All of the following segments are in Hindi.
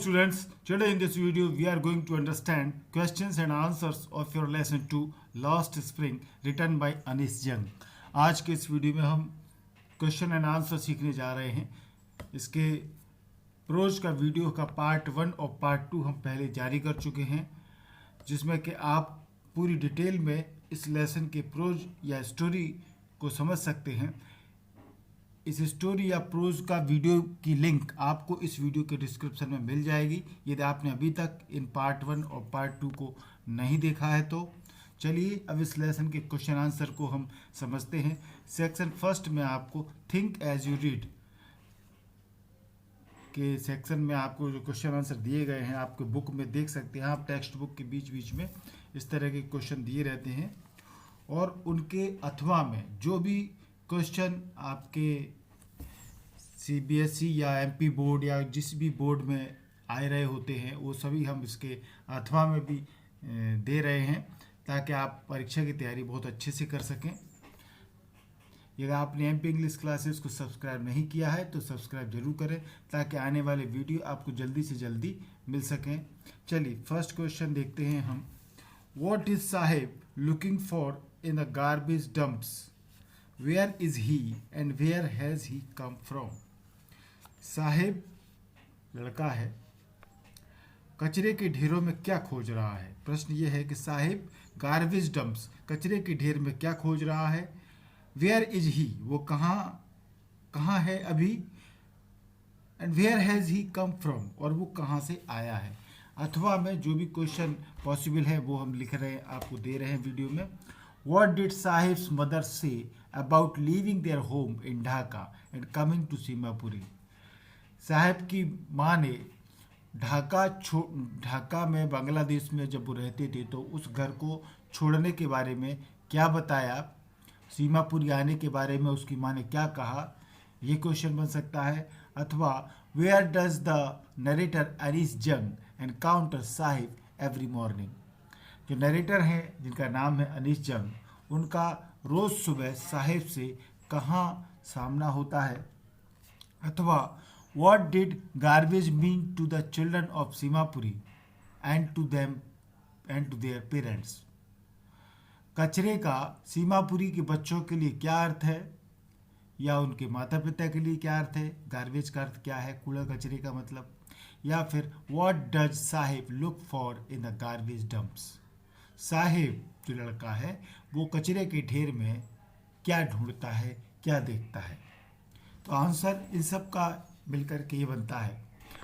students, today in this video we are going to understand questions and answers of your lesson 2 Last Spring written by Anish Jung। आज के इस वीडियो में हम क्वेश्चन एंड आंसर सीखने जा रहे हैं। इसके प्रोज का वीडियो का पार्ट 1 और पार्ट 2 हम पहले जारी कर चुके हैं, जिसमें कि आप पूरी डिटेल में इस लेसन के प्रोज या स्टोरी को समझ सकते हैं। इस स्टोरी या प्रोज का वीडियो की लिंक आपको इस वीडियो के डिस्क्रिप्शन में मिल जाएगी, यदि आपने अभी तक इन पार्ट 1 और पार्ट 2 को नहीं देखा है तो। चलिए अब इस लेसन के क्वेश्चन आंसर को हम समझते हैं। सेक्शन फर्स्ट में आपको थिंक एज यू रीड के सेक्शन में आपको जो क्वेश्चन आंसर दिए गए हैं आपके बुक में देख सकते हैं। आप टेक्स्ट बुक के बीच बीच में इस तरह के क्वेश्चन दिए रहते हैं और उनके अथवा में जो भी क्वेश्चन आपके CBSE या MP बोर्ड या जिस भी बोर्ड में आए रहे होते हैं वो सभी हम इसके अथवा में भी दे रहे हैं, ताकि आप परीक्षा की तैयारी बहुत अच्छे से कर सकें। यदि आपने MP इंग्लिश क्लासेस को सब्सक्राइब नहीं किया है तो सब्सक्राइब जरूर करें, ताकि आने वाले वीडियो आपको जल्दी से जल्दी मिल सकें। चलिए फर्स्ट क्वेश्चन देखते हैं हम। What is Saheb looking for in the garbage dumps? Where is he and where has he come from? Saheb लड़का है, कचरे के ढेरों में क्या खोज रहा है? प्रश्न ये है कि साहिब गार्बेज डंप्स कचरे के ढेर में क्या खोज रहा है? वेयर इज ही वो कहाँ है अभी? And where has he come from और वो कहाँ से आया है? अथवा में जो भी क्वेश्चन पॉसिबल है वो हम लिख रहे हैं, आपको दे रहे हैं वीडियो में। What did Sahib's mother say about leaving their home in Dhaka and coming to Simapuri? Sahib की माँ ने ढाका में बांग्लादेश में जब वो रहते थे तो उस घर को छोड़ने के बारे में क्या बताया? सीमापुरी आने के बारे में उसकी माँ ने क्या कहा? ये क्वेश्चन बन सकता है। अथवा where does the narrator Anees Jung encounter Saheb every morning? जो नरेटर हैं जिनका नाम है अनीश जंग, उनका रोज़ सुबह साहिब से कहाँ सामना होता है? अथवा what did garbage mean to the children of Seemapuri and to their parents? कचरे का सीमापुरी के बच्चों के लिए क्या अर्थ है या उनके माता पिता के लिए क्या अर्थ है? गार्बेज का अर्थ क्या है? कूड़ा कचरे का मतलब। या फिर what does Sahib look for in the garbage dumps? Sahib जो लड़का है वो कचरे के ढेर में क्या ढूंढता है, क्या देखता है? तो आंसर इन सब का मिलकर के ये बनता है।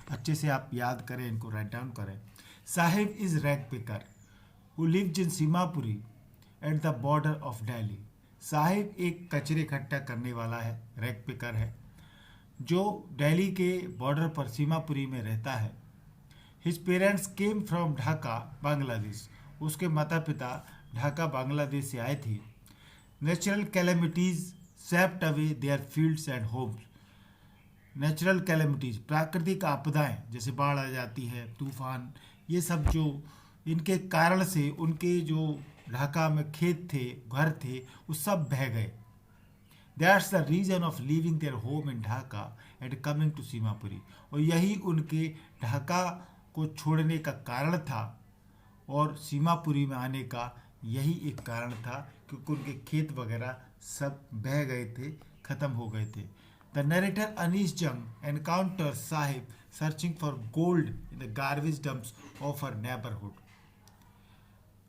अच्छे से आप याद करें, इनको राइट डाउन करें। Saheb is rag picker who lives in Seemapuri at the border of Delhi. Saheb एक कचरे इकट्ठा करने वाला है, रैग पिकर है, जो दिल्ली के बॉर्डर पर सीमापुरी में रहता है। His parents came from Dhaka Bangladesh. उसके माता पिता ढाका बांग्लादेश से आए थे। Natural calamities swept away their fields and homes. Natural calamities प्राकृतिक आपदाएं जैसे बाढ़ आ जाती है, तूफान, ये सब जो इनके कारण से उनके जो ढाका में खेत थे, घर थे, वो सब बह गए। That's the reason of leaving their home in Dhaka and coming to Seemapuri. और यही उनके ढाका को छोड़ने का कारण था और सीमापुरी में आने का यही एक कारण था, क्योंकि उनके खेत वगैरह सब बह गए थे, ख़त्म हो गए थे। The narrator Anees Jung encounter Sahib searching for gold in the garbage dumps of her neighbourhood.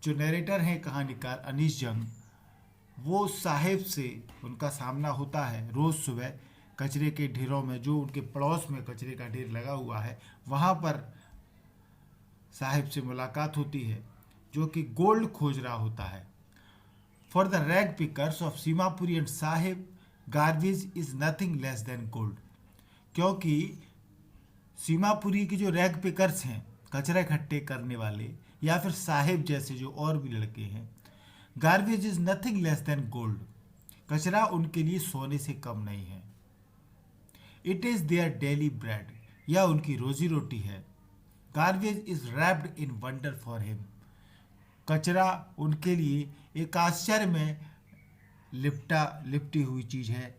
जो नरेटर हैं कहानीकार अनीश जंग, वो साहिब से उनका सामना होता है रोज़ सुबह कचरे के ढेरों में, जो उनके पड़ोस में कचरे का ढेर लगा हुआ है, वहाँ पर साहिब से मुलाकात होती है, जो कि गोल्ड खोज रहा होता है। For the rag pickers of Seemapuri and Sahib garbage is nothing less than gold. क्योंकि सीमापुरी के जो रैग पिकर्स हैं, कचरा इकट्ठे करने वाले, या फिर साहिब जैसे जो और भी लड़के हैं, garbage is nothing less than gold. कचरा उनके लिए सोने से कम नहीं है। It is their daily bread, यह उनकी रोजी रोटी है। Garbage is wrapped in wonder for him. कचरा उनके लिए एक आश्चर्य में लिपटी हुई चीज़ है।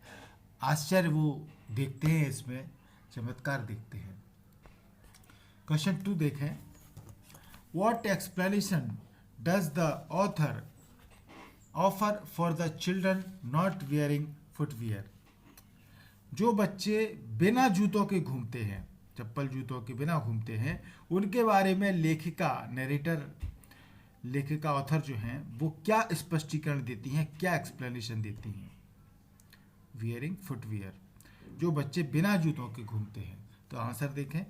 आश्चर्य वो देखते हैं, इसमें चमत्कार देखते हैं। क्वेश्चन 2 देखें। What explanation does the author offer for the children not wearing footwear. जो बच्चे बिना जूतों के घूमते हैं, चप्पल जूतों के बिना घूमते हैं, उनके बारे में लेखिका ऑथर जो हैं वो क्या स्पष्टीकरण देती हैं, क्या एक्सप्लेनेशन देती हैं। वियरिंग फुटवियर, जो बच्चे बिना जूतों के घूमते हैं। तो आंसर देखें।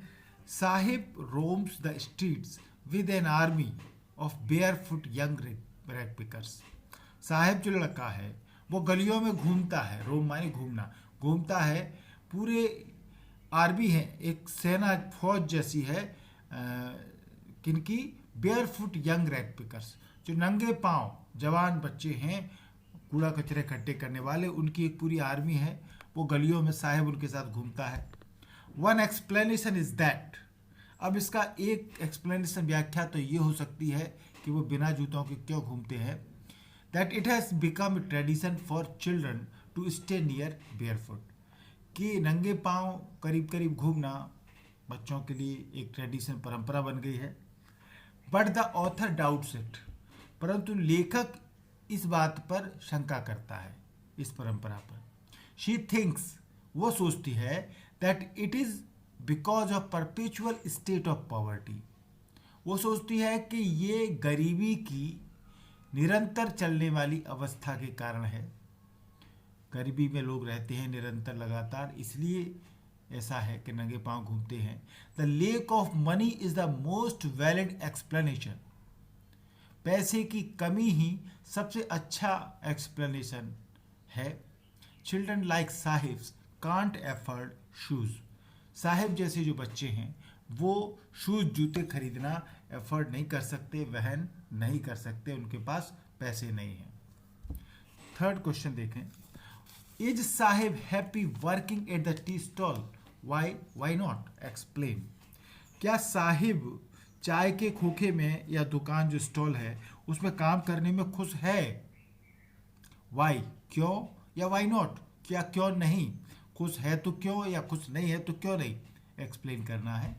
Sahib roams the streets with an army of barefoot young rag pickers. Sahib जो लड़का है वो गलियों में घूमता है, रोम माने घूमना, घूमता है, पूरे आर्मी है, एक सेना फौज जैसी है किनकी, बेयरफुट यंग रैग पिकर्स, जो नंगे पांव जवान बच्चे हैं कूड़ा कचरे इकट्ठे करने वाले, उनकी एक पूरी आर्मी है, वो गलियों में साहिब उनके साथ घूमता है। वन एक्सप्लेनेशन इज दैट, अब इसका एक एक्सप्लेनेशन व्याख्या तो ये हो सकती है कि वो बिना जूतों के क्यों घूमते हैं। That it has become a tradition for children to stay near barefoot, कि नंगे पांव करीब करीब घूमना बच्चों के लिए एक ट्रेडिशन, परंपरा बन गई है। But the author doubts it, परंतु लेखक इस बात पर शंका करता है, इस परंपरा पर। शी थिंक्स, वो सोचती है, that it is because of perpetual state of poverty, वो सोचती है कि ये गरीबी की निरंतर चलने वाली अवस्था के कारण है। गरीबी में लोग रहते हैं निरंतर लगातार, इसलिए ऐसा है कि नंगे पांव घूमते हैं। The lake of money is the most valid explanation, पैसे की कमी ही सबसे अच्छा एक्सप्लेनेशन है। Children like Sahebs can't afford shoes, Saheb जैसे जो बच्चे हैं वो शूज जूते खरीदना एफर्ड नहीं कर सकते, वहन नहीं कर सकते, उनके पास पैसे नहीं हैं। थर्ड क्वेश्चन देखें। Is Saheb happy working at the tea stall, why not, explain. क्या साहिब चाय के खोखे में या दुकान जो स्टॉल है उसमें काम करने में खुश है। वाई, क्यों, या वाई नॉट, क्या क्यों नहीं, खुश है तो क्यों, या खुश नहीं है तो क्यों नहीं, एक्सप्लेन करना है।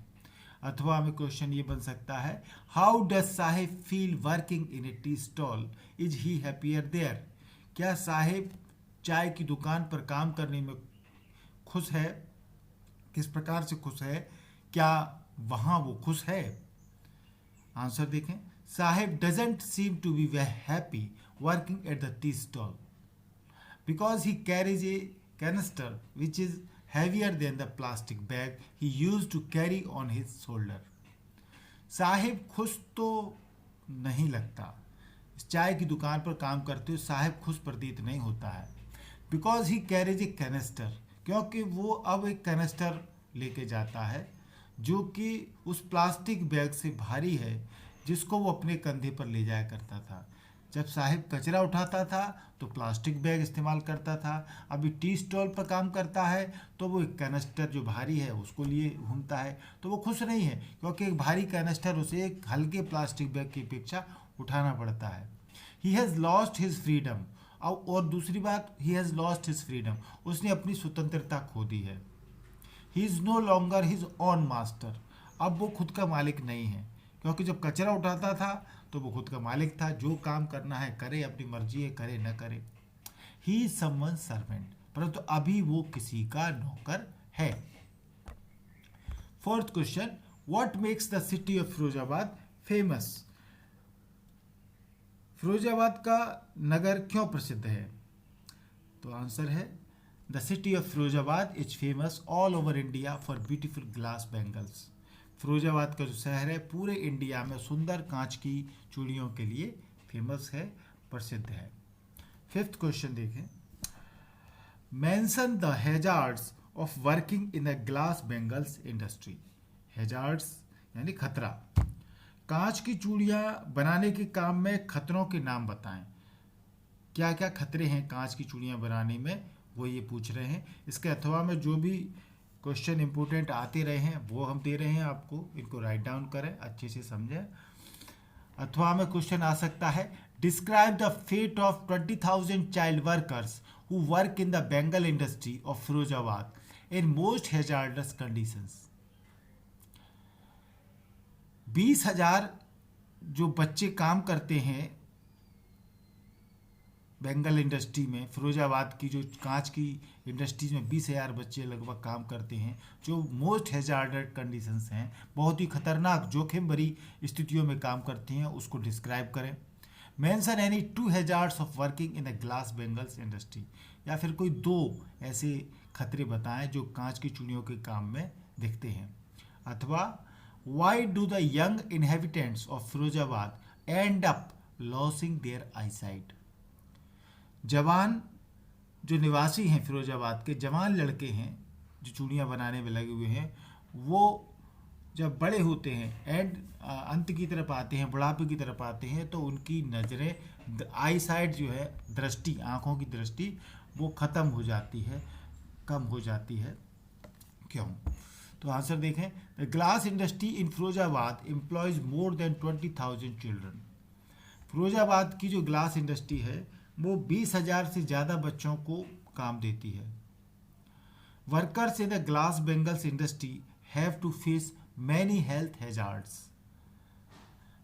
अथवा हमें क्वेश्चन ये बन सकता है, how does Saheb feel working in a tea stall, is he happier there. क्या साहिब चाय की दुकान पर काम करने में खुश है, किस प्रकार से खुश है, क्या वहाँ वो खुश है। आंसर देखें। Saheb doesn't seem to be very happy working at the tea stall because he carries a canister which is heavier than the plastic bag he used to carry on his shoulder. Sahib खुश तो नहीं लगता, इस चाय की दुकान पर काम करते हुए साहिब खुश प्रतीत नहीं होता है। Because he carriage A canister, क्योंकि वो अब एक कैनिस्टर लेके जाता है जो कि उस प्लास्टिक बैग से भारी है जिसको वो अपने कंधे पर ले जाया करता था। जब साहिब कचरा उठाता था तो प्लास्टिक बैग इस्तेमाल करता था, अभी टी स्टॉल पर काम करता है तो वो एक कैनिस्टर जो भारी है उसको लिए घूमता है, तो वो खुश नहीं है क्योंकि एक भारी कैनिस्टर उसे एक हल्के प्लास्टिक बैग की अपेक्षा उठाना पड़ता है। He has lost his freedom, और दूसरी बात, he has lost his freedom, उसने अपनी स्वतंत्रता खो दी है। He is no longer his own master, अब वो खुद का मालिक नहीं है, क्योंकि जब कचरा उठाता था तो वो खुद का मालिक था, जो काम करना है करे, अपनी मर्जी है करे न करे। ही इज समवन सर्वेंट, परंतु अभी वो किसी का नौकर है। Fourth question, what makes the city of Firozabad famous. Firozabad का नगर क्यों प्रसिद्ध है। तो आंसर है, the city of Firozabad is famous all over India for beautiful glass bangles. Firozabad का जो शहर है पूरे इंडिया में सुंदर कांच की चूड़ियों के लिए फेमस है, प्रसिद्ध है। फिफ्थ क्वेश्चन देखें। Mention the hazards of working in the glass bangles industry. Hazards यानी खतरा, कांच की चूड़ियां बनाने के काम में खतरों के नाम बताएं। क्या क्या खतरे हैं कांच की चूड़ियां बनाने में, वो ये पूछ रहे हैं। इसके अथवा में जो भी क्वेश्चन इंपोर्टेंट आते रहे हैं वो हम दे रहे हैं आपको, इनको राइट डाउन करें, अच्छे से समझें। अथवा में क्वेश्चन आ सकता है, describe the fate of 20,000 child workers who work in the bangle industry of Firozabad in most hazardous conditions. 20,000 जो बच्चे काम करते हैं बेंगल इंडस्ट्री में, फिरोजाबाद की जो कांच की इंडस्ट्रीज में 20,000 बच्चे लगभग काम करते हैं, जो मोस्ट हैजार्डेड कंडीशंस हैं, बहुत ही खतरनाक जोखिम भरी स्थितियों में काम करती हैं, उसको डिस्क्राइब करें। Mention any 2 hazards of working in the glass bangles industry, या फिर कोई 2 ऐसे खतरे बताएं जो कांच की चूड़ियों के काम में दिखते हैं। अथवा why do the young inhabitants of Firozabad end up losing their eyesight, जवान जो निवासी हैं फिरोजाबाद के, जवान लड़के हैं जो चूड़ियाँ बनाने में लगे हुए हैं, वो जब बड़े होते हैं एंड अंत की तरफ आते हैं, बुढ़ापे की तरफ आते हैं, तो उनकी नज़रें, आई साइट जो है, दृष्टि, आँखों की दृष्टि, वो ख़त्म हो जाती है, कम हो जाती है। क्यों? तो आंसर देखें, the glass industry in Firozabad employees more than 20,000 children. Firozabad की जो ग्लास इंडस्ट्री है वो 20,000 से ज़्यादा बच्चों को काम देती है। Workers in the glass bangles industry have to face many health hazards.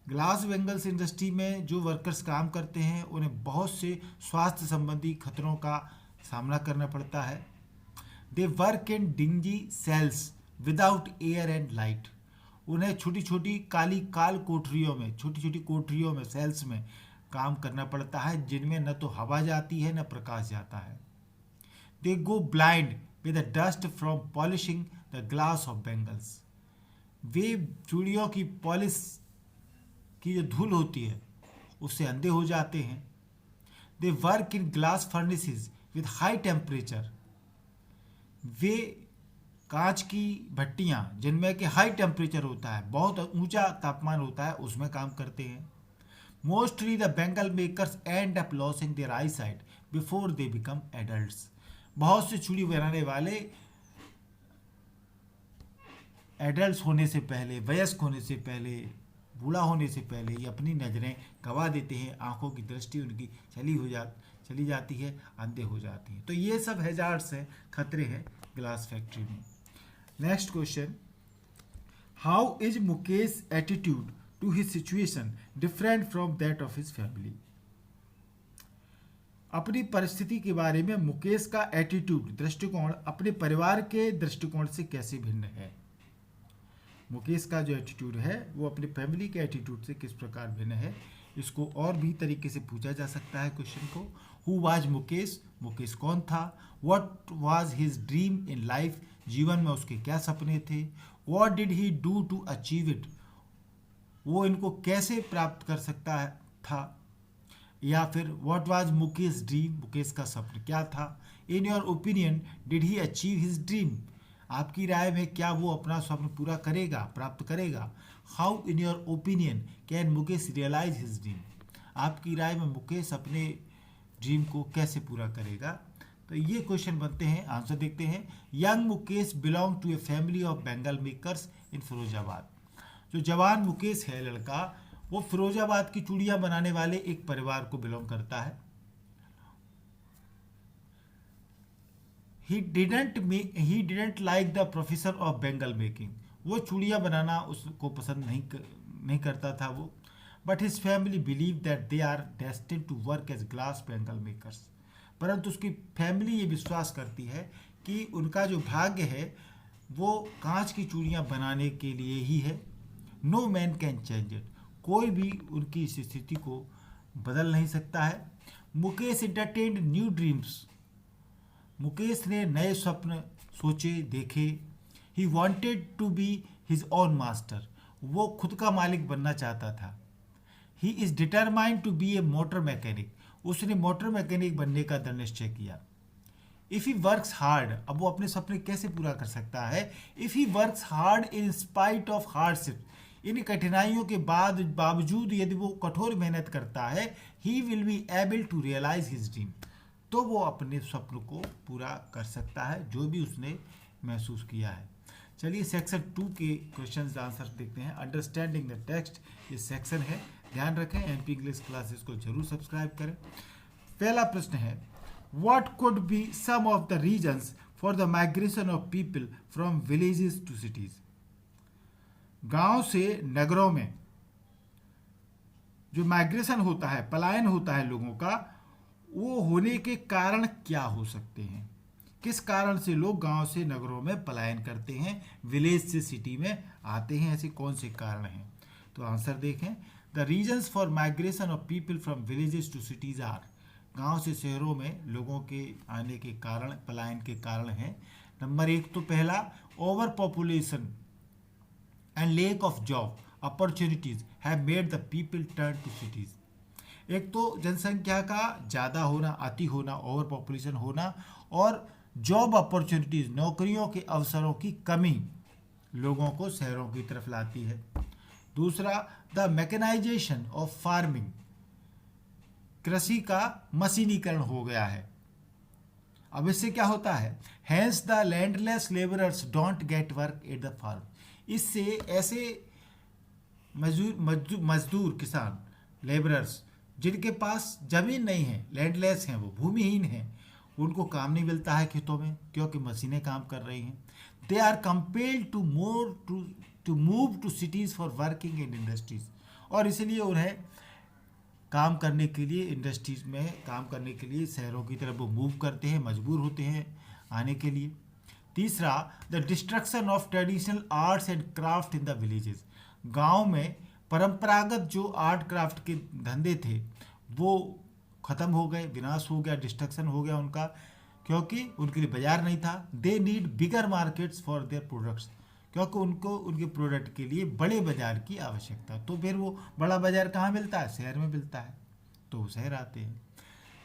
Glass bangles industry में जो वर्कर्स काम करते हैं उन्हें बहुत से स्वास्थ्य संबंधी खतरों का सामना करना पड़ता है। They work in dingy cells without air and light. उन्हें छोटी छोटी काल कोठरियों में, छोटी छोटी कोठरियों में, सेल्स में काम करना पड़ता है, जिनमें न तो हवा जाती है न प्रकाश जाता है। They go blind with the dust from polishing the glass of bangles. वे चूड़ियों की पॉलिश की जो धूल होती है उससे अंधे हो जाते हैं। They work in glass furnaces with high temperature. वे कांच की भट्टियाँ जिनमें कि हाई टेम्परेचर होता है, बहुत ऊंचा तापमान होता है, उसमें काम करते हैं। Mostly the bangle makers end up losing their eye sight before they become adults. बहुत से चूड़ी बनाने वाले एडल्ट होने से पहले, वयस्क होने से पहले, बूढ़ा होने से पहले ही अपनी नज़रें गंवा देते हैं, आंखों की दृष्टि उनकी चली जाती है, अंधे हो जाती हैं। तो ये सब हैजार्ड्स हैं, खतरे हैं ग्लास फैक्ट्री में। Next question, how is Mukesh attitude to his situation different from that of his family. अपनी परिस्थिति के बारे में मुकेश का एटीट्यूड, दृष्टिकोण, अपने परिवार के दृष्टिकोण से कैसे भिन्न है। मुकेश का जो एटीट्यूड है वो अपने फैमिली के एटीट्यूड से किस प्रकार भिन्न है। इसको और भी तरीके से पूछा जा सकता है क्वेश्चन को। हु वाज मुकेश, मुकेश कौन था। What was his dream in life, जीवन में उसके क्या सपने थे। What did he do to achieve it, वो इनको कैसे प्राप्त कर सकता था। या फिर what was Mukesh dream, Mukesh का सपना क्या था। In your opinion did he achieve his dream, आपकी राय में क्या वो अपना स्वप्न पूरा करेगा, प्राप्त करेगा। How in your opinion can Mukesh realise his dream, आपकी राय में मुकेश अपने ड्रीम को कैसे पूरा करेगा। तो ये क्वेश्चन बनते हैं, आंसर देखते हैं। Young Mukesh belong to a family of bangle makers in Firozabad. जो जवान मुकेश है लड़का, वो फिरोजाबाद की चूड़ियाँ बनाने वाले एक परिवार को बिलोंग करता है। He didn't like the profession of Bengal making, वो चूड़ियाँ बनाना उसको पसंद नहीं करता था वो। But his family believed that they are destined to work as glass Bengal makers, परंतु उसकी फैमिली ये विश्वास करती है कि उनका जो भाग्य है वो कांच की चूड़ियाँ बनाने के लिए ही है। No man can change it, कोई भी उनकी इस स्थिति को बदल नहीं सकता है। Mukesh entertained new dreams, Mukesh ने नए स्वप्न सोचे, देखे। He wanted to be his own master, वो खुद का मालिक बनना चाहता था। He is determined to be a motor mechanic, उसने मोटर मैकेनिक बनने का दृढ़ निश्चय किया। इफ़ ही वर्क्स हार्ड, अब वो अपने सपने कैसे पूरा कर सकता है। If he works hard in spite of hardship, इन कठिनाइयों के बावजूद यदि वो कठोर मेहनत करता है, he will be able to realise his dream, तो वो अपने स्वप्न को पूरा कर सकता है जो भी उसने महसूस किया है। चलिए सेक्शन 2 के क्वेश्चन आंसर देखते हैं। अंडरस्टैंडिंग द टेक्स्ट ये सेक्शन है, ध्यान रखें। एमपी इंग्लिश क्लासेस को जरूर सब्सक्राइब करें। पहला प्रश्न है, what could be some of the reasons for the migration of people from villages to cities. गांव से नगरों में जो माइग्रेशन होता है, पलायन होता है लोगों का, वो होने के कारण क्या हो सकते हैं? किस कारण से लोग गांव से नगरों में पलायन करते हैं, विलेज से सिटी में आते हैं? ऐसे कौन से कारण हैं? तो आंसर देखें। The reasons for migration of people from villages to cities are, गांव से शहरों में लोगों के आने के कारण, पलायन के कारण हैं। नंबर 1 तो पहला, over population and lack of job opportunities have made the people turn to cities. एक तो जनसंख्या का ज़्यादा होना, अति होना, ओवर पॉपुलेशन होना, और जॉब अपॉर्चुनिटीज, नौकरियों के अवसरों की कमी लोगों को शहरों की तरफ लाती है। दूसरा, द मैकेनाइजेशन ऑफ फार्मिंग, कृषि का मशीनीकरण हो गया है। अब इससे क्या होता है? Hence the landless labourers don't get work at the farm, इससे ऐसे मजदूर किसान, लेबरर्स जिनके पास जमीन नहीं है, लैंडलेस हैं, वो भूमिहीन हैं, उनको काम नहीं मिलता है खेतों में क्योंकि मशीनें काम कर रही हैं। They are compelled to move to cities for working in industries, और इसलिए उन्हें काम करने के लिए, इंडस्ट्रीज में काम करने के लिए शहरों की तरफ वो मूव करते हैं, मजबूर होते हैं आने के लिए। तीसरा, the destruction of traditional arts and craft in the villages, गांव में परंपरागत जो आर्ट क्राफ्ट के धंधे थे वो ख़त्म हो गए, विनाश हो गया, डिस्ट्रक्शन हो गया उनका, क्योंकि उनके लिए बाजार नहीं था। They need bigger markets for their products, क्योंकि उनको उनके प्रोडक्ट के लिए बड़े बाजार की आवश्यकता। तो फिर वो बड़ा बाजार कहाँ मिलता है? शहर में मिलता है, तो वो शहर आते हैं।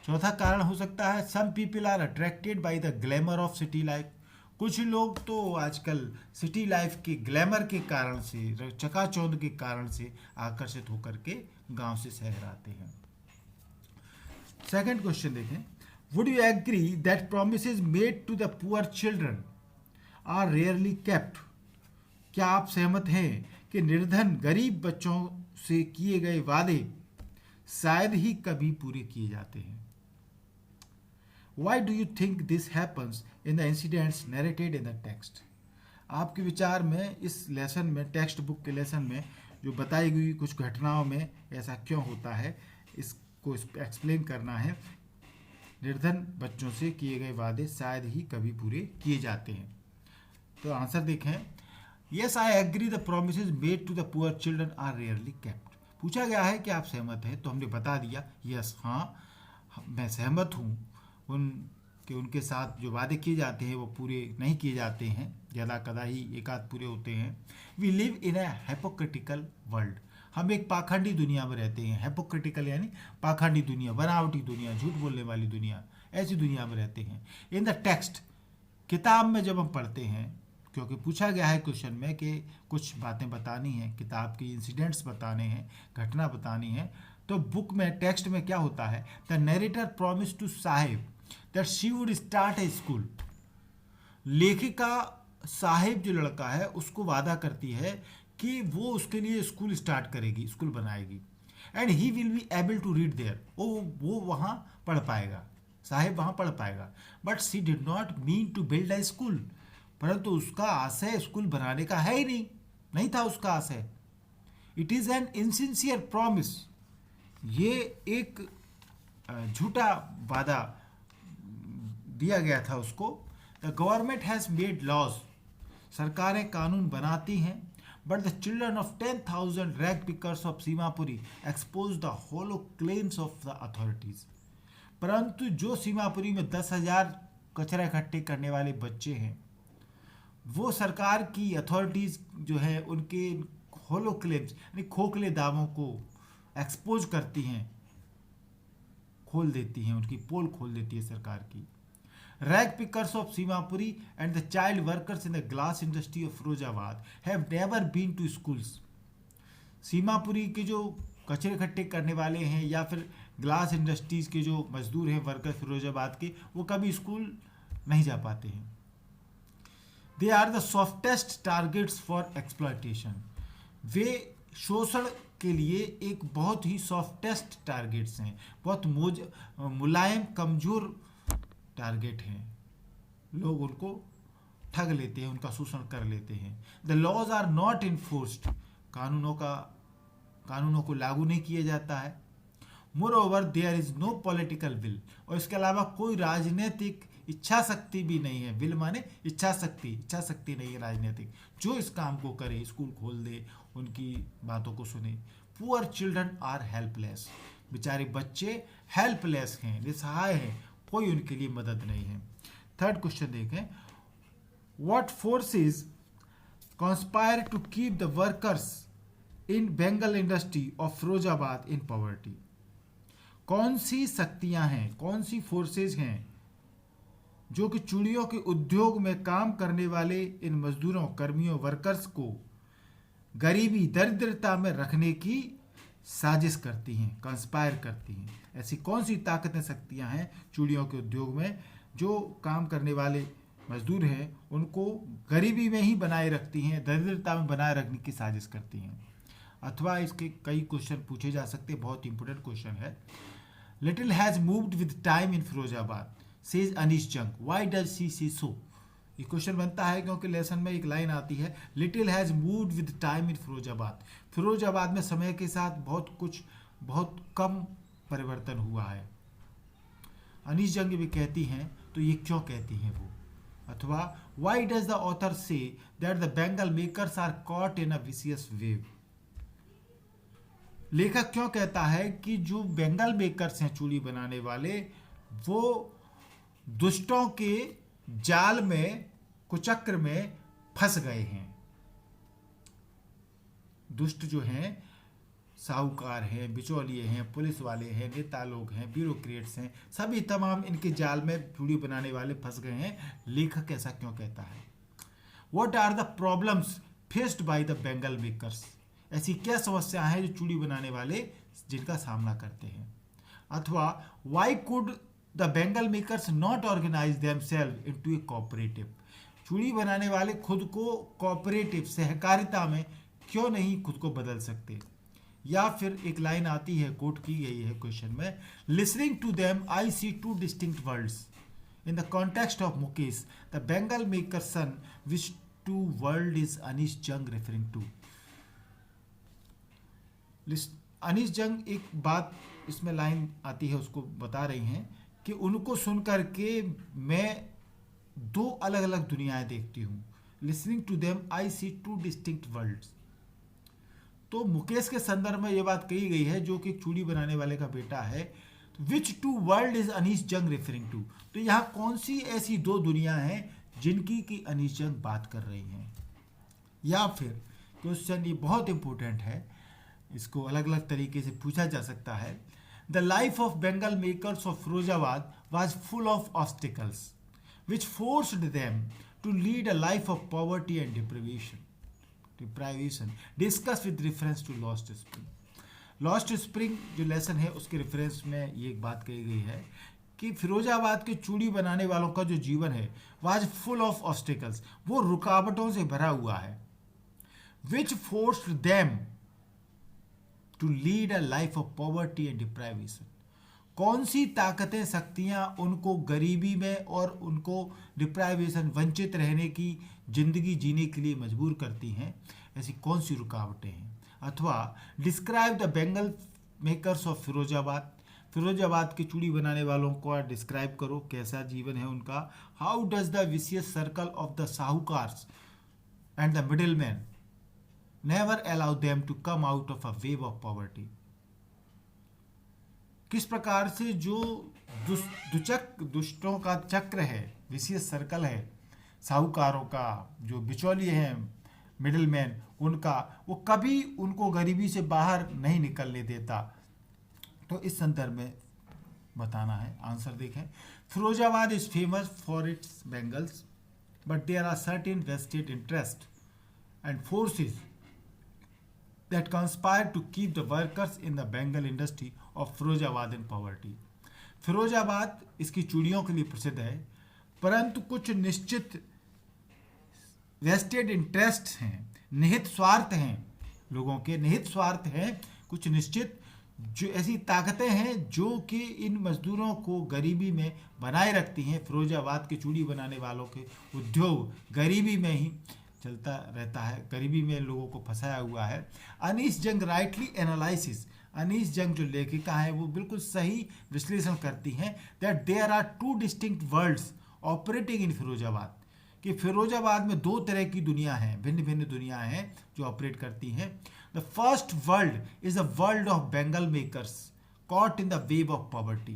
चौथा कारण हो सकता है, some people are attracted by the glamour of city life, कुछ लोग तो आजकल सिटी लाइफ के ग्लैमर के कारण से, चकाचौंध के कारण से आकर्षित होकर के गांव से शहर आते हैं। सेकंड क्वेश्चन देखें, would you agree that promises made to the poor children are rarely kept, क्या आप सहमत हैं कि निर्धन गरीब बच्चों से किए गए वादे शायद ही कभी पूरे किए जाते हैं? Why do you think this happens in the incidents narrated in the text? आपके विचार में इस लेसन में, टेक्स्ट बुक के लेसन में जो बताई गई कुछ घटनाओं में ऐसा क्यों होता है, इसको एक्सप्लेन करना है। निर्धन बच्चों से किए गए वादे शायद ही कभी पूरे किए जाते हैं। तो आंसर देखें, yes I agree the promises made to the poor children are rarely kept. पूछा गया है कि आप सहमत हैं, तो हमने बता दिया यस, हाँ मैं सहमत हूँ उनके साथ जो वादे किए जाते हैं वो पूरे नहीं किए जाते हैं, ज़्यादा कदा ही एक आध पूरे होते हैं। We live in a hypocritical world, हम एक पाखंडी दुनिया में रहते हैं। हिपोक्रिटिकल यानी पाखंडी दुनिया, बनावटी दुनिया, झूठ बोलने वाली दुनिया, ऐसी दुनिया में रहते हैं। इन द टेक्स्ट, किताब में जब हम पढ़ते हैं, क्योंकि पूछा गया है क्वेश्चन में कि कुछ बातें बतानी हैं, किताब के इंसिडेंट्स बताने हैं, घटना बतानी है, तो बुक में, टेक्स्ट में क्या होता है? The narrator promise to Sahib that she would start a school, लेखिका साहिब जो लड़का है उसको वादा करती है कि वो उसके लिए स्कूल स्टार्ट करेगी, स्कूल बनाएगी। And he will be able to read there, वो वहाँ पढ़ पाएगा, साहिब वहाँ पढ़ पाएगा। But she did not mean to build a school, परंतु उसका आशय स्कूल बनाने का है ही नहीं था उसका आशय। It is an insincere promise, ये एक झूठा वादा दिया गया था उसको। The government has made laws, सरकारें कानून बनाती हैं, but the children of 10,000 rag pickers of Seemapuri expose the hollow claims of the authorities, परंतु जो सीमापुरी में 10,000 कचरा इकट्ठे करने वाले बच्चे हैं, वो सरकार की अथॉरिटीज़ जो है उनके होलो क्लेम्स यानी खोखले दावों को एक्सपोज करती हैं, खोल देती हैं, उनकी पोल खोल देती है सरकार की। Rag pickers of Seemapuri and the child workers in the glass industry of Firozabad have never been to schools, Seemapuri के जो कचरे इकट्ठे करने वाले हैं या फिर ग्लास इंडस्ट्रीज के जो मजदूर हैं, वर्कर फिरोजाबाद के, वो कभी स्कूल नहीं जा पाते हैं। They are the softest targets for exploitation, वे शोषण के लिए एक बहुत ही सॉफ्टेस्ट टारगेट्स हैं, बहुत मुलायम, कमज़ोर टारगेट हैं, लोग उनको ठग लेते हैं, उनका शोषण कर लेते हैं। The laws are not enforced, कानूनों को लागू नहीं किया जाता है। Moreover there is no political will, और इसके अलावा कोई राजनीतिक इच्छा शक्ति भी नहीं है। विल माने इच्छा शक्ति नहीं है राजनीतिक, जो इस काम को करे, स्कूल खोल दे, उनकी बातों को सुने। पुअर चिल्ड्रन आर हेल्पलेस, बेचारे बच्चे हेल्पलेस हैं, निसहाय हैं, कोई उनके लिए मदद नहीं है। थर्ड क्वेश्चन देखें, what forces conspire to keep the workers in bangle industry of Firozabad in poverty. कौन सी शक्तियां हैं, कौन सी फोर्सेज हैं जो कि चूड़ियों के उद्योग में काम करने वाले इन मजदूरों, कर्मियों, वर्कर्स को गरीबी, दरिद्रता में रखने की साजिश करती हैं, कंस्पायर करती हैं। ऐसी कौन सी ताकतें, शक्तियां हैं चूड़ियों के उद्योग में जो काम करने वाले मजदूर हैं उनको गरीबी में ही बनाए रखती हैं, दरिद्रता में बनाए रखने की साजिश करती हैं। अथवा इसके कई क्वेश्चन पूछे जा सकते हैं, बहुत इंपॉर्टेंट क्वेश्चन है। Little has moved with time in Firozabad says Anish जंग, व्हाई डज शी सी सो। ये क्वेश्चन बनता है क्योंकि लेसन में एक लाइन आती है, little has moved with time in Firozabad. Firozabad में समय के साथ बहुत कम परिवर्तन हुआ है। अनीश जंग भी कहती हैं, तो ये क्यों कहती हैं वो। अथवा why does the author say that the bangle makers are caught in a vicious web. लेखक क्यों कहता है कि जो बेंगल मेकर्स हैं, चूड़ी बनाने वाले, वो दुष्टों के जाल में, कुचक्र में फंस गए हैं। दुष्ट जो हैं, साहूकार हैं, बिचौलिए हैं, पुलिस वाले हैं, नेता लोग हैं, ब्यूरोक्रेट्स हैं, सभी तमाम इनके जाल में चूड़ी बनाने वाले फंस गए हैं। लेखक ऐसा क्यों कहता है। What are the problems faced by the bangle makers, ऐसी क्या समस्याएं हैं जो चूड़ी बनाने वाले जिनका सामना करते हैं। अथवा why could the bangle makers not organise themselves into a cooperative, चूड़ी बनाने वाले खुद को कोऑपरेटिव, सहकारिता में क्यों नहीं खुद को बदल सकते। या फिर एक लाइन आती है, कोट की गई है क्वेश्चन में, listening to them I see two distinct worlds in the context of Mukesh the bangle maker son which two world is Anees Jung referring to. Anish जंग एक बात इसमें लाइन आती है, उसको बता रही हैं कि उनको सुनकर के मैं दो अलग अलग दुनियाएं देखती हूँ। Listening to them I see two distinct worlds. तो मुकेश के संदर्भ में ये बात कही गई है, जो कि चूड़ी बनाने वाले का बेटा है। विच two world is Anees Jung referring to, तो यहाँ कौन सी ऐसी दो दुनिया हैं जिनकी कि अनीश जंग बात कर रही हैं। या फिर क्वेश्चन ये बहुत इंपॉर्टेंट है, इसको अलग अलग तरीके से पूछा जा सकता है। The life of bangle makers of Firozabad was full of obstacles which forced them to lead a life of poverty and deprivation discuss with reference to Lost Spring. Lost Spring जो लेसन है उसके रेफरेंस में ये एक बात कही गई है कि फिरोजाबाद के चूड़ी बनाने वालों का जो जीवन है वाज फुल ऑफ ऑब्स्टिकल्स, वो रुकावटों से भरा हुआ है। Which forced them to lead a life of poverty and deprivation, कौन सी ताकतें, शक्तियां उनको गरीबी में और उनको डिप्राइवेशन, वंचित रहने की जिंदगी जीने के लिए मजबूर करती हैं। ऐसी कौन सी रुकावटें हैं। अथवा describe the bangle makers of Firozabad, Firozabad के चूड़ी बनाने वालों को डिस्क्राइब करो, कैसा जीवन है उनका। How does the vicious circle of the sahukars and the middle man never allow them to come out of a wave of poverty, किस प्रकार से जो दुष्टों का चक्र है, विशियस सर्कल है, साहूकारों का, जो बिचौलिए हैं, मिडिल मैन, उनका, वो कभी उनको गरीबी से बाहर नहीं निकलने देता। तो इस संदर्भ में बताना है। आंसर देखें, Firozabad is famous for its bangles but there are certain vested interest and forces that conspire to keep the workers in the Bengal industry of Firozabad in poverty. Firozabad इसकी चूड़ियों के लिए प्रसिद्ध है, परंतु कुछ निश्चित वेस्टेड इंटरेस्ट हैं, निहित स्वार्थ हैं, लोगों के निहित स्वार्थ हैं कुछ निश्चित, जो ऐसी ताकतें हैं जो कि इन मजदूरों को गरीबी में बनाए रखती हैं। फिरोजाबाद के चूड़ी बनाने वालों के उद्योग गरीबी में ही चलता रहता है, गरीबी में लोगों को फंसाया हुआ है। अनीस जंग राइटली एनालिसिस, अनीस जंग जो लेखिका है वो बिल्कुल सही विश्लेषण करती हैं that there are two distinct worlds operating in Firozabad, कि फिरोजाबाद में दो तरह की दुनिया है, भिन्न भिन्न दुनिया हैं जो ऑपरेट करती हैं। The first world is the world of bangle makers caught in the wave of poverty.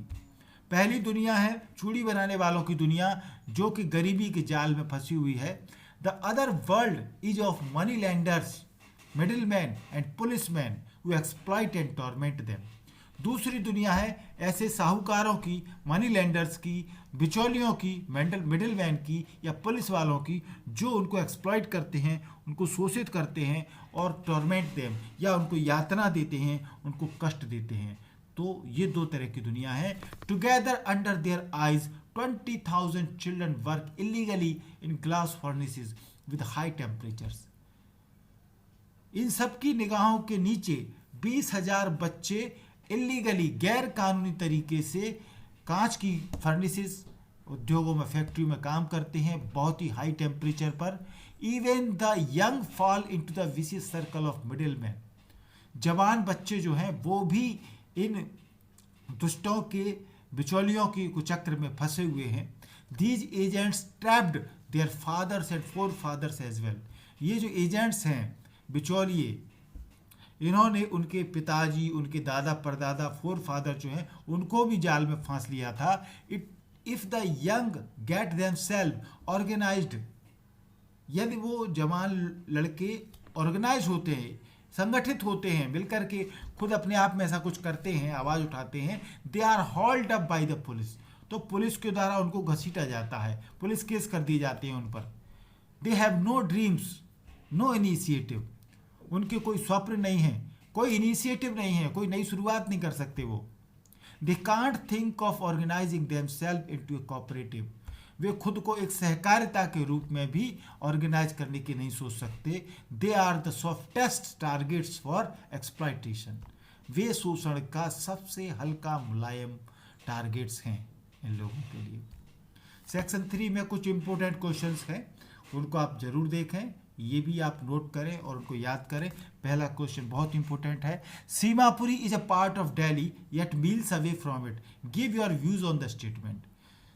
पहली दुनिया है चूड़ी बनाने वालों की दुनिया जो कि गरीबी के जाल में फंसी हुई है। The other world is of money landers, middleman and policeman who exploit and torment them. दूसरी दुनिया है ऐसे साहूकारों की, मनी लैंडर्स की, बिचौलियों की, मिडिल मैन की या पुलिस वालों की जो उनको एक्सप्लॉइट करते हैं, उनको शोषित करते हैं और टॉर्मेंट देम या उनको यातना देते हैं, उनको कष्ट देते हैं। तो ये दो तरह की दुनिया है। Together under their eyes 20,000 children work illegally in glass furnaces with high temperatures. इन सबकी निगाहों के नीचे 20,000 बच्चे इलीगली, गैर कानूनी तरीके से कांच की फर्नेसेस उद्योगों में, फैक्ट्री में काम करते हैं बहुत ही हाई टेम्परेचर पर। Even the young fall into the vicious circle of middle man. जवान बच्चे जो हैं वो भी इन दुष्टों के, बिचौलियों की कुचक्र में फंसे हुए हैं। These agents trapped their fathers and forefathers as well. ये जो एजेंट्स हैं, बिचौलिए, इन्होंने उनके पिताजी, उनके दादा परदादा, फोर फादर जो हैं उनको भी जाल में फांस लिया था। If the young get themself organised, यदि वो जवान लड़के ऑर्गेनाइज होते हैं, संगठित होते हैं, मिलकर के खुद अपने आप में ऐसा कुछ करते हैं, आवाज़ उठाते हैं, they are hauled up by the police, तो पुलिस के द्वारा उनको घसीटा जाता है, पुलिस केस कर दिए जाते हैं उन पर। They have no dreams, no initiative, उनके कोई स्वप्न नहीं है, कोई इनिशिएटिव नहीं है, कोई नई शुरुआत नहीं कर सकते वो। They can't think of organising themselves into a cooperative, वे खुद को एक सहकारिता के रूप में भी ऑर्गेनाइज करने की नहीं सोच सकते। They are the softest targets for exploitation, वे शोषण का सबसे हल्का मुलायम टारगेट्स हैं इन लोगों के लिए। सेक्शन 3 में कुछ इंपॉर्टेंट क्वेश्चंस हैं, उनको आप जरूर देखें, ये भी आप नोट करें और उनको याद करें। पहला क्वेश्चन बहुत इंपॉर्टेंट है, Seemapuri is a part of Delhi yet meals away from it, give your views on the statement.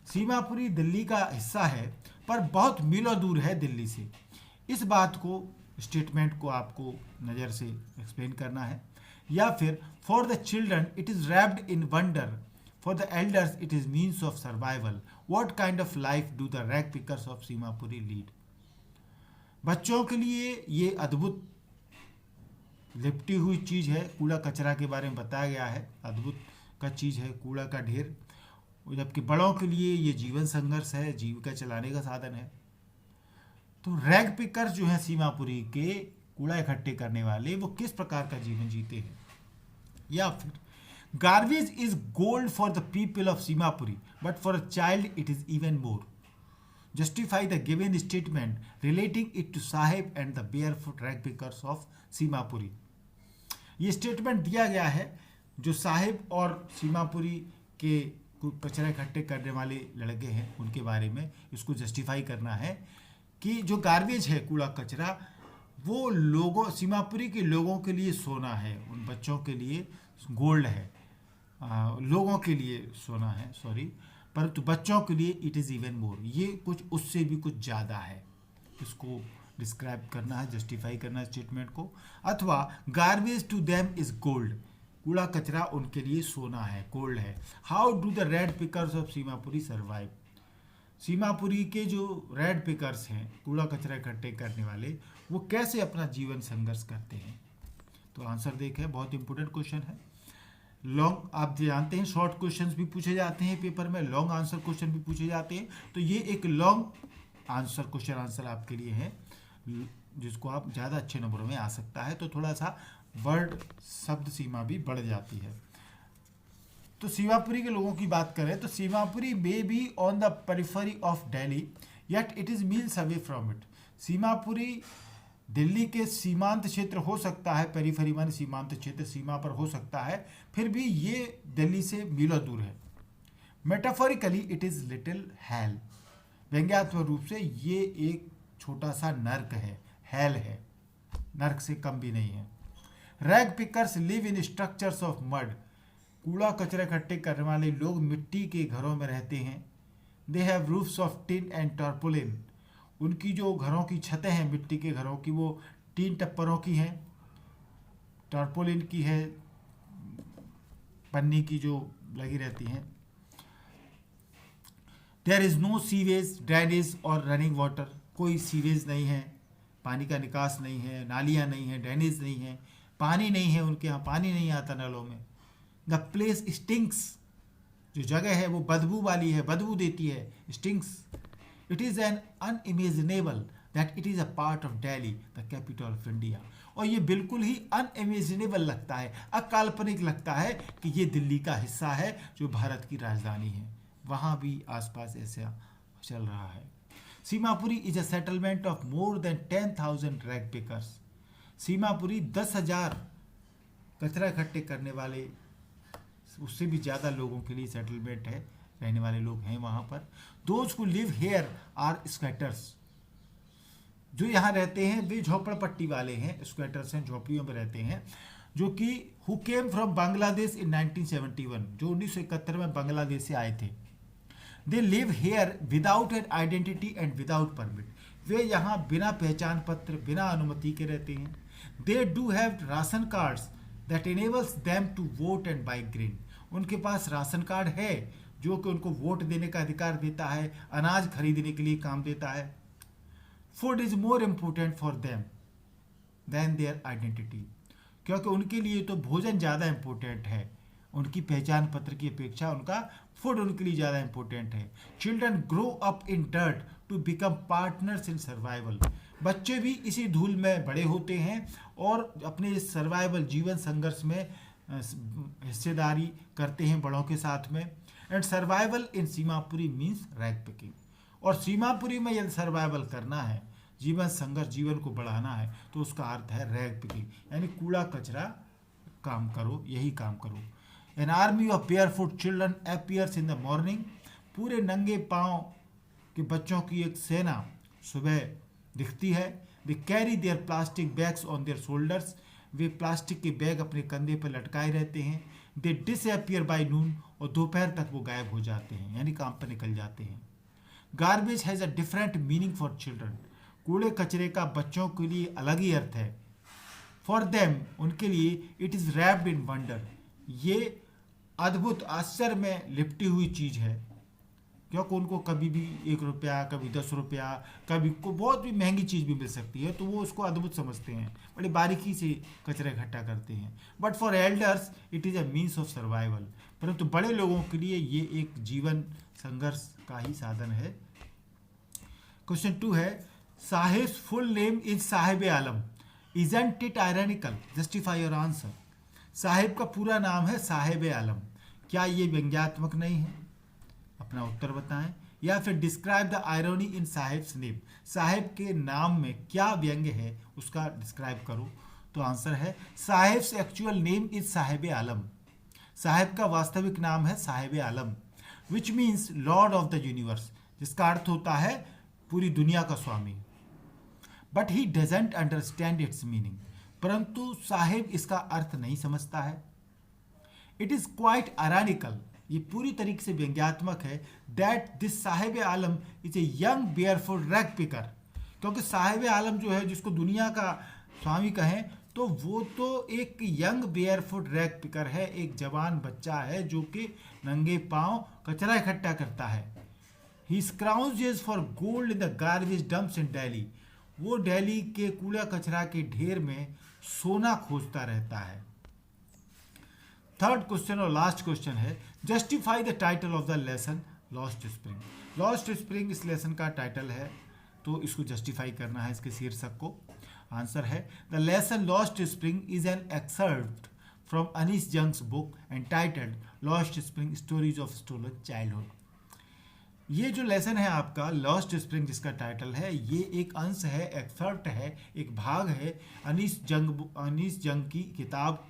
Seemapuri Delhi का हिस्सा है पर बहुत मीलों दूर है दिल्ली से, इस बात को, स्टेटमेंट को आपको नज़र से एक्सप्लेन करना है। या फिर for the children it is wrapped in wonder, for the elders it is means of survival, what kind of life do the rag pickers of Seemapuri lead. बच्चों के लिए ये अद्भुत लिपटी हुई चीज़ है, कूड़ा कचरा के बारे में बताया गया है, अद्भुत का चीज़ है कूड़ा का ढेर, जबकि बड़ों के लिए ये जीवन संघर्ष है, जीविका चलाने का साधन है। तो रैग पिकर्स जो हैं सीमापुरी के, कूड़ा इकट्ठे करने वाले, वो किस प्रकार का जीवन जीते हैं। या फिर garbage is gold for the people of Seemapuri but for a child it is even more, justify the given statement relating it to Saheb and the barefoot rag pickers of Seemapuri. ये स्टेटमेंट दिया गया है जो साहेब और सीमापुरी के कचरा इकट्ठे करने वाले लड़के हैं उनके बारे में, इसको जस्टिफाई करना है कि जो गार्बेज है, कूड़ा कचरा, वो लोगों, सीमापुरी के लोगों के लिए सोना है, उन बच्चों के लिए गोल्ड है, लोगों के लिए सोना है, सॉरी, परंतु बच्चों के लिए इट इज़ इवन मोर, ये कुछ उससे भी कुछ ज़्यादा है। इसको डिस्क्राइब करना है, जस्टिफाई करना है स्टेटमेंट को। अथवा garbage to them is gold, कूड़ा कचरा उनके लिए सोना है, गोल्ड है। How do the rag pickers of Seemapuri survive, Seemapuri के जो रेड पिकर्स हैं, कूड़ा कचरा इकट्ठे करने वाले, वो कैसे अपना जीवन संघर्ष करते हैं। तो आंसर देखें, बहुत इंपॉर्टेंट क्वेश्चन है। लॉन्ग, आप जानते हैं शॉर्ट क्वेश्चंस भी पूछे जाते हैं पेपर में, लॉन्ग आंसर क्वेश्चन भी पूछे जाते हैं, तो ये एक लॉन्ग आंसर क्वेश्चन आंसर आपके लिए है जिसको आप ज़्यादा अच्छे नंबरों में आ सकता है। तो थोड़ा सा वर्ड शब्द सीमा भी बढ़ जाती है। तो सीमापुरी के लोगों की बात करें तो Seemapuri may be on the periphery of Delhi yet it is meals away from it. Seemapuri Delhi के सीमांत क्षेत्र हो सकता है, पेरीफेरी माने सीमांत क्षेत्र, सीमा पर हो सकता है, फिर भी ये दिल्ली से मीलों दूर है। Metaphorically it is little hell, व्यंग्यात्मक रूप से ये एक छोटा सा नर्क है, हेल है, नर्क से कम भी नहीं है। Rag pickers live in structures of mud, कूड़ा कचरा इकट्ठे करने वाले लोग मिट्टी के घरों में रहते हैं। They have roofs of tin and tarpaulin, उनकी जो घरों की छतें हैं मिट्टी के घरों की वो टीन टप्परों की हैं, टारपोलिन की है, पन्नी की जो लगी रहती हैं। There is no sewage, drainage और रनिंग वाटर, कोई सीवेज नहीं है, पानी का निकास नहीं है, नालियाँ नहीं है, ड्रेनेज नहीं है, पानी नहीं है, उनके यहाँ पानी नहीं आता नलों में। द प्लेस स्टिंक्स, जो जगह है वो बदबू वाली है, बदबू देती है, stinks. It is N unimaginable that it is a part of Delhi the capital of India, और ये बिल्कुल ही अनइमेजिनेबल लगता है, अकाल्पनिक लगता है कि ये दिल्ली का हिस्सा है जो भारत की राजधानी है। वहाँ भी आसपास ऐसा चल रहा है। Seemapuri is a settlement of more than 10,000 rag pickers, Seemapuri 10,000 कचरा इकट्ठे करने वाले, उससे भी ज़्यादा लोगों के लिए सेटलमेंट है, रहने वाले लोग हैं वहाँ पर। Those who live here are squatters, जो यहाँ रहते हैं वे झोपड़पट्टी वाले हैं, स्क्वैटर्स हैं, झोपड़ियों में रहते हैं, जो कि who came from Bangladesh in 1971, जो 1971 में बांग्लादेश से आए थे। They live here without an identity and without permit, वे यहाँ बिना पहचान पत्र, बिना अनुमति के रहते हैं। They do have ration cards that enables them to vote and buy grain, उनके पास राशन कार्ड है जो कि उनको वोट देने का अधिकार देता है, अनाज खरीदने के लिए काम देता है। Food is more important for them than their identity, क्योंकि उनके लिए तो भोजन ज़्यादा इम्पोर्टेंट है, उनकी पहचान पत्र की अपेक्षा उनका फूड उनके लिए ज़्यादा इम्पोर्टेंट है। Children grow up in dirt to become partners in survival, बच्चे भी इसी धूल में बड़े होते हैं और अपने सर्वाइवल जीवन संघर्ष में हिस्सेदारी करते हैं बड़ों के साथ में। And survival in Seemapuri means rag picking, और सीमापुरी में यदि सर्वाइवल करना है, जीवन संघर्ष, जीवन को बढ़ाना है, तो उसका अर्थ है रैग पिकिंग, यानी कूड़ा कचरा काम करो, यही काम करो। An army of barefoot children appears in the morning, पूरे नंगे पाँव के बच्चों की एक सेना सुबह दिखती है। They carry their plastic bags on their shoulders, way plastic के बैग अपने कंधे पर लटकाए रहते हैं। दे डिसअपियर बाय नून, और दोपहर तक वो गायब हो जाते हैं, यानी काम पर निकल जाते हैं। Garbage has a different meaning for children, कूड़े कचरे का बच्चों के लिए अलग ही अर्थ है। फॉर देम, उनके लिए it is wrapped in wonder, ये अद्भुत आश्चर्य में लिपटी हुई चीज़ है, क्योंकि उनको कभी भी 1 रुपया, कभी 10 रुपया, कभी को बहुत भी महंगी चीज़ भी मिल सकती है, तो वो उसको अद्भुत समझते हैं, बड़ी बारीकी से कचरा इकट्ठा करते हैं। But for elders it is a means of survival, परंतु बड़े लोगों के लिए ये एक जीवन संघर्ष का ही साधन है। क्वेश्चन 2 है, Sahib full name is Saheb Alam, isn't it ironical, justify your answer. Sahib का पूरा नाम है साहिब आलम, क्या ये व्यंग्यात्मक नहीं है? अपना उत्तर बताएं। या फिर describe the irony in sahibs name, Sahib के नाम में क्या व्यंग्य है उसका डिस्क्राइब करो। तो आंसर है Saheb's actual name is Saheb Alam, Saheb का वास्तविक नाम है Saheb Alam, which means lord of the universe, जिसका अर्थ होता है पूरी दुनिया का स्वामी। But he doesn't understand its meaning, परंतु साहिब इसका अर्थ नहीं समझता है। इट इज क्वाइट आयरनिकल, ये पूरी तरीके से व्यंग्यात्मक है, that this Sahib Alam is a young barefoot rag picker, क्योंकि साहिब आलम जो है, जिसको दुनिया का स्वामी कहें, तो वो तो एक यंग बेयरफुट रैग पिकर है, एक जवान बच्चा है जो कि नंगे पांव कचरा इकट्ठा करता है। He scrounges for gold in the garbage dumps in Delhi, वो दिल्ली के कूड़ा कचरा के ढेर में सोना खोजता रहता है। थर्ड क्वेश्चन और लास्ट क्वेश्चन है, justify the title of the lesson Lost Spring. Lost spring इस लेसन का टाइटल है, तो इसको जस्टिफाई करना है, इसके शीर्षक को। आंसर है the lesson Lost Spring is an excerpt from Anees Jung's book entitled Lost Spring stories of stolen Childhood. ये जो लेसन है आपका लॉस्ट स्प्रिंग जिसका टाइटल है, ये एक अंश है, एक्सर्प्ट है, एक भाग है अनीस जंग की किताब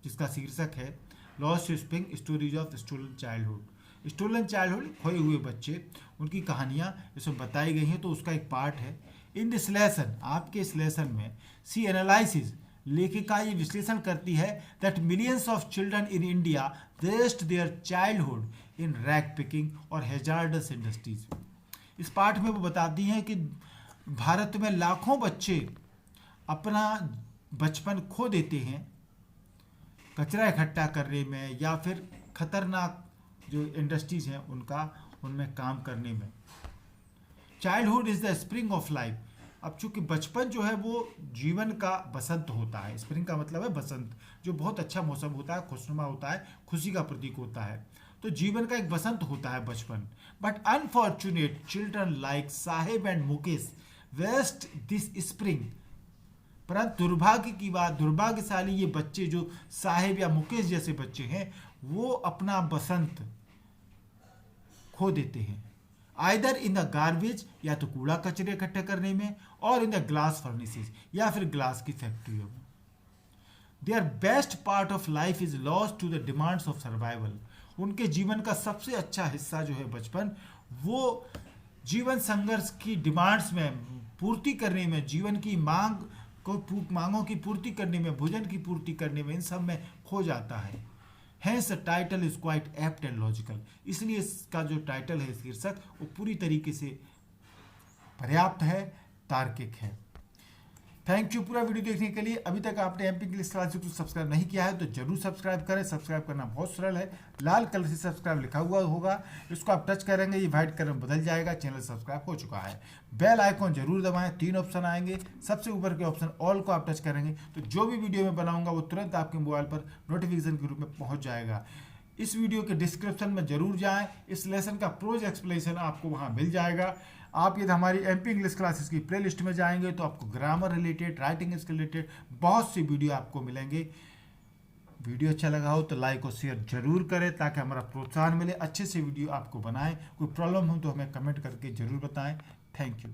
जिसका शीर्षक है Lost Spring stories of stolen childhood. Stolen childhood, खोए हुए बच्चे, उनकी कहानियाँ इसमें बताई गई हैं, तो उसका एक पार्ट है। इन दिस लेसन, आपके इस लेसन में सी एनालिसिस, लेखिका ये विश्लेषण करती है that millions of children in India waste their childhood in rag picking और हैजार्डस इंडस्ट्रीज। इस पाठ में वो बताती हैं कि भारत में लाखों बच्चे अपना बचपन खो देते हैं कचरा इकट्ठा करने में या फिर खतरनाक जो इंडस्ट्रीज हैं उनमें काम करने में। Childhood is the spring of life. अब चूंकि बचपन जो है वो जीवन का बसंत होता है, स्प्रिंग का मतलब है बसंत, जो बहुत अच्छा मौसम होता है, खुशनुमा होता है, खुशी का प्रतीक होता है, तो जीवन का एक बसंत होता है बचपन। But unfortunate children like Saheb and Mukesh waste this spring. परंतु दुर्भाग्य की बात, दुर्भाग्यशाली ये बच्चे जो साहेब या मुकेश जैसे बच्चे हैं, वो अपना बसंत खो देते हैं आइदर इन द गार्बेज, या तो कूड़ा कचरे इकट्ठे करने में, और इन द ग्लास फर्नेसेस, या फिर ग्लास की फैक्ट्रियों में। Their best part of life is lost to the demands of survival. उनके जीवन का सबसे अच्छा हिस्सा जो है बचपन, वो जीवन संघर्ष की डिमांड्स में पूर्ति करने में, जीवन की मांगों की पूर्ति करने में, भोजन की पूर्ति करने में, इन सब में खो जाता है। Hence the title is quite apt and logical। इसलिए इसका जो टाइटल है, शीर्षक, वो पूरी तरीके से पर्याप्त है, तार्किक है। थैंक यू पूरा वीडियो देखने के लिए। अभी तक आपने एमपी इंग्लिश क्लासेस को सब्सक्राइब नहीं किया है तो जरूर सब्सक्राइब करें। सब्सक्राइब करना बहुत सरल है, लाल कलर से सब्सक्राइब लिखा हुआ होगा, इसको आप टच करेंगे, ये व्हाइट कलर में बदल जाएगा, चैनल सब्सक्राइब हो चुका है। बेल आइकॉन जरूर दबाएं, 3 ऑप्शन आएंगे, सबसे ऊपर के ऑप्शन ऑल को आप टच करेंगे तो जो भी वीडियो मैं बनाऊंगा वो तुरंत आपके मोबाइल पर नोटिफिकेशन के रूप में पहुंच जाएगा। इस वीडियो के डिस्क्रिप्शन में जरूर जाएं, इस लेसन का प्रोज एक्सप्लेनेशन आपको वहां मिल जाएगा। आप यदि हमारी एमपी इंग्लिश क्लासेस की प्लेलिस्ट में जाएंगे तो आपको grammar related, writing skill related बहुत सी वीडियो आपको मिलेंगे। वीडियो अच्छा लगा हो तो लाइक और शेयर जरूर करें ताकि हमारा प्रोत्साहन मिले, अच्छे से वीडियो आपको बनाएं। कोई प्रॉब्लम हो तो हमें कमेंट करके जरूर बताएं। Thank you.